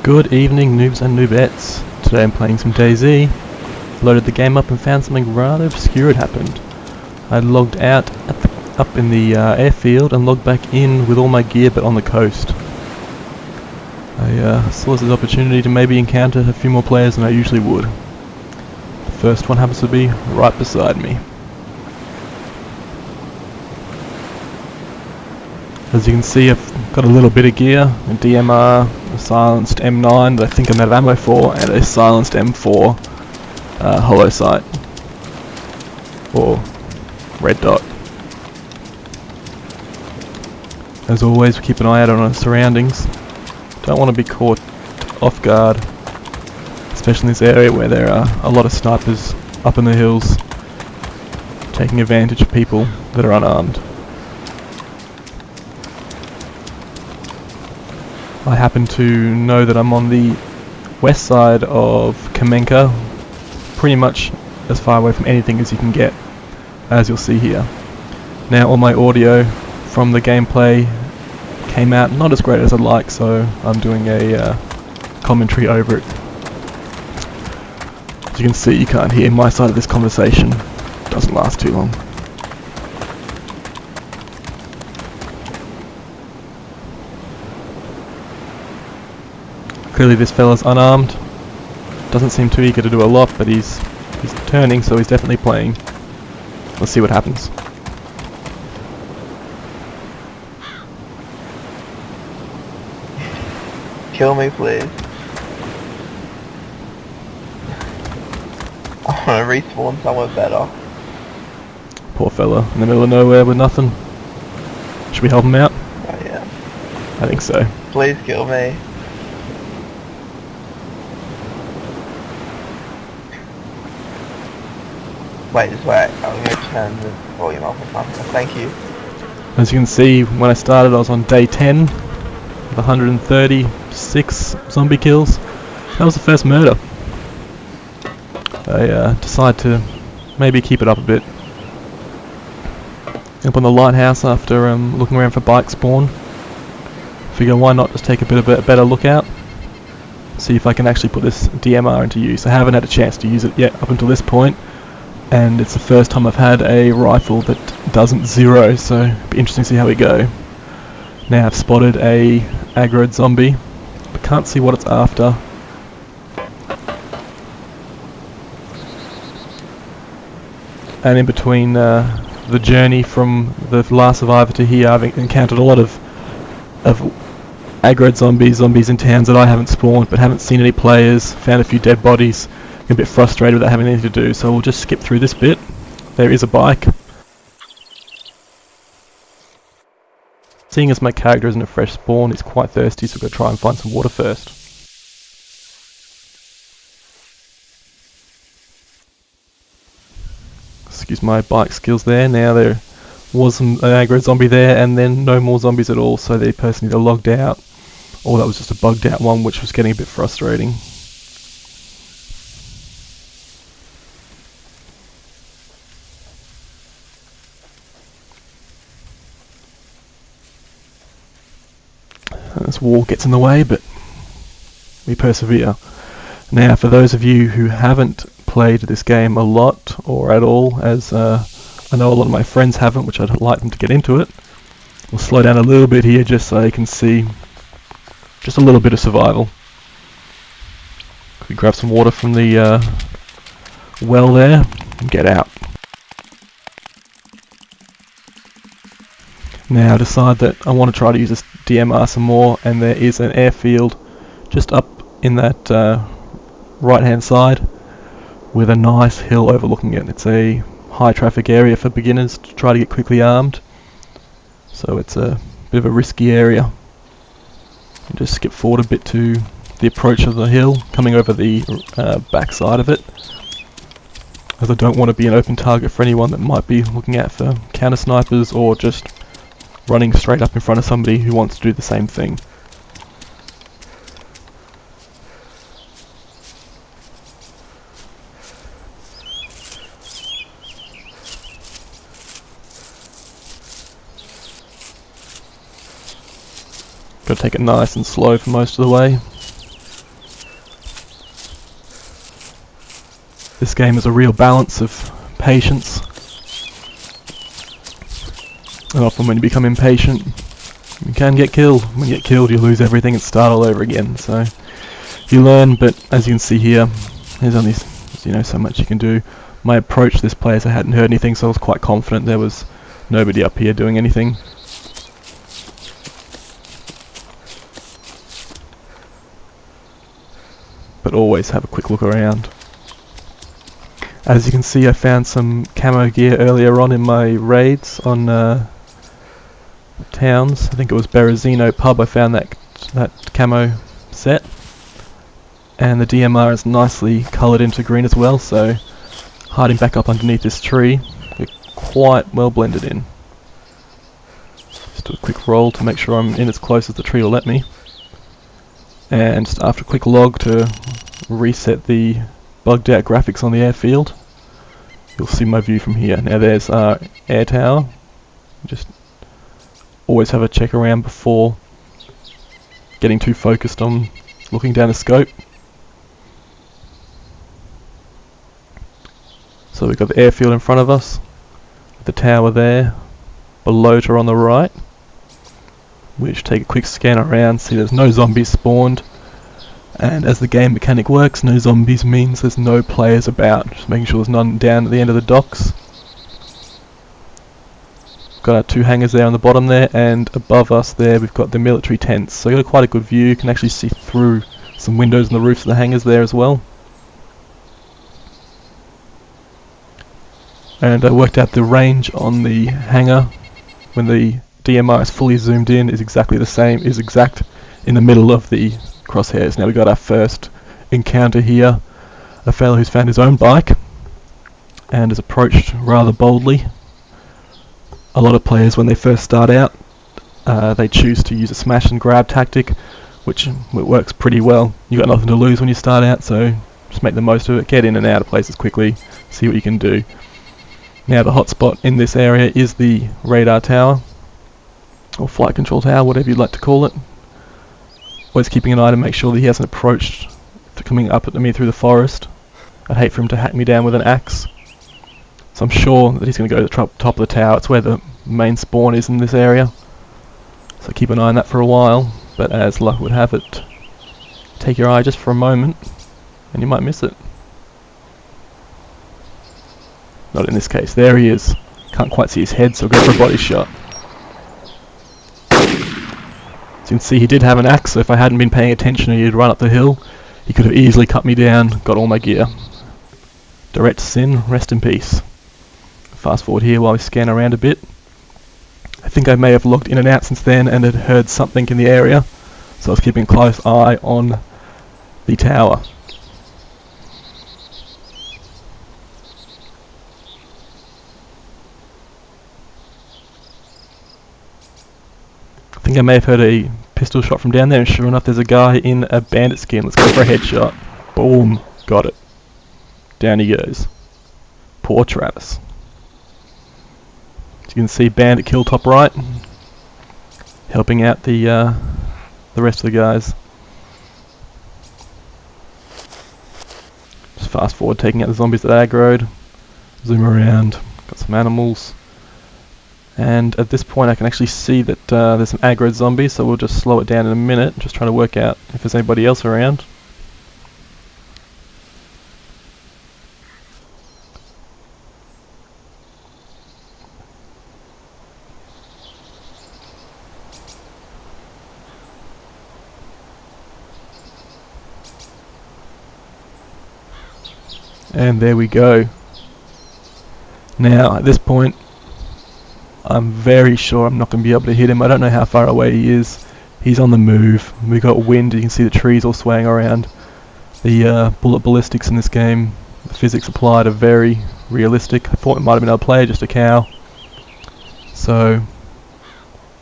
Good evening, noobs and noobettes. Today I'm playing some DayZ. Loaded the game up and found something rather obscure had happened. I logged out up in the airfield and logged back in with all my gear but on the coast. I saw this as an opportunity to maybe encounter a few more players than I usually would. The first one happens to be right beside me. As you can see, I've got a little bit of gear, a DMR, a silenced M9 that I think I'm out of ammo for, and a silenced M4 hollow sight, or red dot. As always, we keep an eye out on our surroundings. Don't want to be caught off guard, especially in this area where there are a lot of snipers up in the hills, taking advantage of people that are unarmed. I happen to know that I'm on the west side of Kamenka, pretty much as far away from anything as you can get, as you'll see here. Now all my audio from the gameplay came out not as great as I'd like, so I'm doing a commentary over it. As you can see, you can't hear my side of this conversation. It doesn't last too long. Clearly this fella's unarmed. Doesn't seem too eager to do a lot, but he's turning, so he's definitely playing. Let's see what happens. Kill me, please. I want to respawn somewhere better. Poor fella, in the middle of nowhere with nothing. Should we help him out? Oh yeah. I think so. Please kill me. Wait, just wait. I'm going to turn the volume off or something. Thank you. As you can see, when I started I was on day 10 with 136 zombie kills. That was the first murder. I decided to maybe keep it up a bit. Up on the lighthouse after looking around for bike spawn. Figure why not just take a better look out. See if I can actually put this DMR into use. I haven't had a chance to use it yet up until this point, and it's the first time I've had a rifle that doesn't zero, so it'll be interesting to see how we go. Now I've spotted a aggroed zombie, but can't see what it's after. And in between the journey from the last survivor to here, I've encountered a lot of aggroed zombies in towns that I haven't spawned, but haven't seen any players, found a few dead bodies. A bit frustrated without having anything to do, so we'll just skip through this bit. There is a bike. Seeing as my character isn't a fresh spawn, he's quite thirsty, so we're going to try and find some water first. Excuse my bike skills there. Now there was an aggro zombie there, and then no more zombies at all, so the person either logged out, or that was just a bugged out one, which was getting a bit frustrating. This wall gets in the way, but we persevere. Now, for those of you who haven't played this game a lot or at all, as I know a lot of my friends haven't, which I'd like them to get into it, we'll slow down a little bit here just so you can see just a little bit of survival. We grab some water from the well there and get out. Now I decide that I want to try to use this DMR some more, and there is an airfield just up in that right hand side with a nice hill overlooking it. It's a high traffic area for beginners to try to get quickly armed, so it's a bit of a risky area. And just skip forward a bit to the approach of the hill, coming over the back side of it, as I don't want to be an open target for anyone that might be looking out for counter snipers or just running straight up in front of somebody who wants to do the same thing. Got to take it nice and slow for most of the way. This game is a real balance of patience, and often when you become impatient you can get killed. When you get killed you lose everything and start all over again, so you learn, but as you can see here, there's only so much you can do. My approach to this place, I hadn't heard anything, so I was quite confident there was nobody up here doing anything. But always have a quick look around. As you can see, I found some camo gear earlier on in my raids on towns. I think it was Berezino Pub I found that camo set. And the DMR is nicely coloured into green as well, so hiding back up underneath this tree, we're quite well blended in. Just do a quick roll to make sure I'm in as close as the tree will let me. And just after a quick log to reset the bugged out graphics on the airfield, you'll see my view from here. Now there's our air tower. Just always have a check around before getting too focused on looking down the scope. So we've got the airfield in front of us, the tower there, below to on the right. We just take a quick scan around, see there's no zombies spawned, and as the game mechanic works, no zombies means there's no players about, just making sure there's none down at the end of the docks. Got our two hangars there on the bottom there, and above us there we've got the military tents, so you've got quite a good view. You can actually see through some windows in the roofs of the hangars there as well. And I worked out the range on the hangar when the DMR is fully zoomed in is exactly the same, is exact in the middle of the crosshairs. Now we got our first encounter here, a fellow who's found his own bike and has approached rather boldly. A lot of players when they first start out, they choose to use a smash and grab tactic, which works pretty well. You've got nothing to lose when you start out, so just make the most of it, get in and out of places quickly, see what you can do. Now the hotspot in this area is the radar tower, or flight control tower, whatever you'd like to call it. Always keeping an eye to make sure that he hasn't approached coming up at me through the forest. I'd hate for him to hack me down with an axe. So I'm sure that he's going to go to the top of the tower. It's where the main spawn is in this area. So keep an eye on that for a while, but as luck would have it, take your eye just for a moment and you might miss it. Not in this case. There he is. Can't quite see his head, so I'll go for a body shot. As you can see, he did have an axe, so if I hadn't been paying attention and he'd run up the hill, he could have easily cut me down, got all my gear. Direct sin, rest in peace. Fast forward here while we scan around a bit. I think I may have logged in and out since then and had heard something in the area, so I was keeping a close eye on the tower. I think I may have heard a pistol shot from down there, and sure enough there's a guy in a bandit skin. Let's go for a headshot. Boom. Got it. Down he goes. Poor Travis. As you can see, bandit kill top right, helping out the rest of the guys. Just fast forward, taking out the zombies that aggroed. Zoom around. Got some animals. And at this point I can actually see that there's some aggroed zombies, so we'll just slow it down in a minute, just trying to work out if there's anybody else around. And there we go. Now at this point I'm very sure I'm not going to be able to hit him. I don't know how far away he is. He's on the move. We got wind, you can see the trees all swaying around. The bullet ballistics in this game, the physics applied are very realistic. I thought it might have been another player, just a cow. So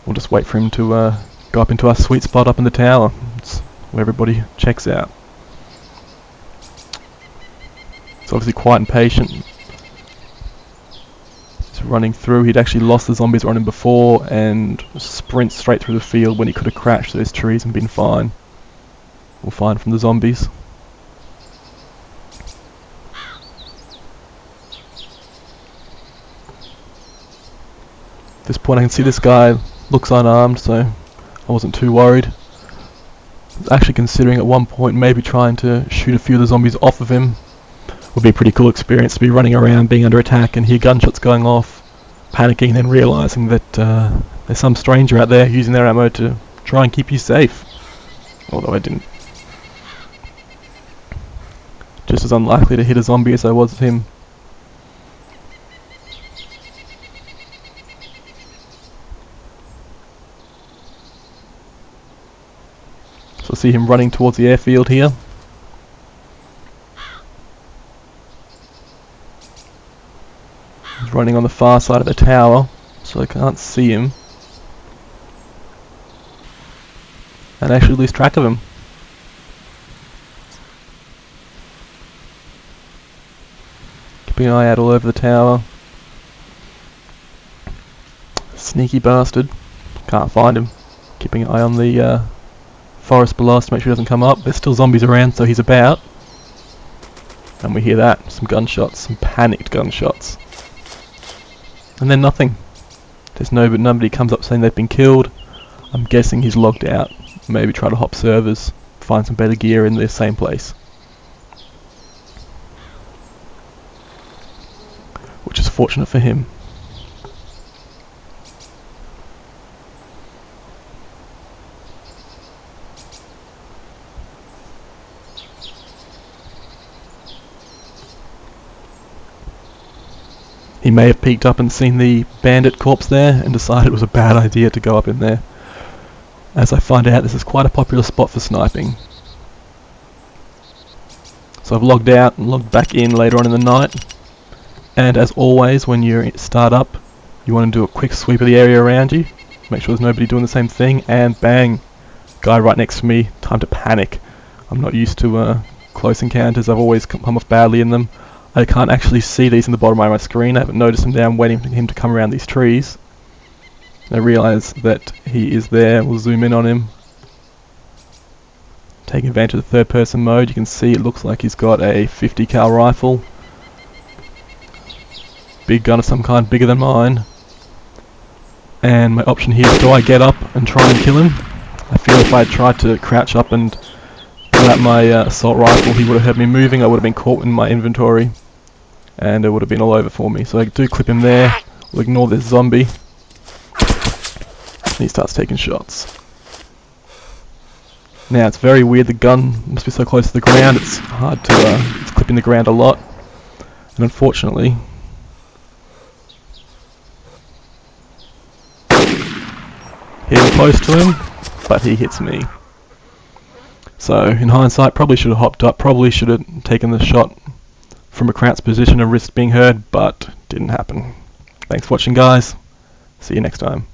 we'll just wait for him to go up into our sweet spot up in the tower. It's where everybody checks out. It's obviously quite impatient. Running through, he'd actually lost the zombies running before and sprints straight through the field when he could have crashed those trees and been fine. We'll find from the zombies. this point I can see this guy looks unarmed, so I wasn't too worried. I was actually considering at one point maybe trying to shoot a few of the zombies off of him. Would be a pretty cool experience to be running around, being under attack and hear gunshots going off, panicking and then realising that there's some stranger out there using their ammo to try and keep you safe. Although I didn't. Just as unlikely to hit a zombie as I was him. So I see him running towards the airfield here. He's running on the far side of the tower, so I can't see him. And actually lose track of him. Keeping an eye out all over the tower. Sneaky bastard. Can't find him. Keeping an eye on the forest below us to make sure he doesn't come up. There's still zombies around, so he's about. And we hear that. Some gunshots. Some panicked gunshots. And then nothing. There's nobody comes up saying they've been killed. I'm guessing he's logged out. Maybe try to hop servers. Find some better gear in the same place. Which is fortunate for him. He may have peeked up and seen the bandit corpse there and decided it was a bad idea to go up in there. As I find out, this is quite a popular spot for sniping. So I've logged out and logged back in later on in the night. And as always, when you start up, you want to do a quick sweep of the area around you. Make sure there's nobody doing the same thing, and bang! Guy right next to me, time to panic. I'm not used to close encounters, I've always come off badly in them. I can't actually see these in the bottom right of my screen. I haven't noticed him there. I'm waiting for him to come around these trees. I realise that he is there. We'll zoom in on him. Taking advantage of the third person mode, you can see it looks like he's got a 50 cal rifle. Big gun of some kind, bigger than mine. And my option here is, do I get up and try and kill him? I feel if I tried to crouch up and pull out my assault rifle, he would have heard me moving. I would have been caught in my inventory. And it would have been all over for me. So I do clip him there. We'll ignore this zombie. And he starts taking shots. Now it's very weird, the gun must be so close to the ground, it's hard to, it's clipping the ground a lot. And unfortunately, hitting close to him, but he hits me. So in hindsight, probably should have hopped up, probably should have taken the shot from a crouched position and risked being heard, but didn't happen. Thanks for watching, guys. See you next time.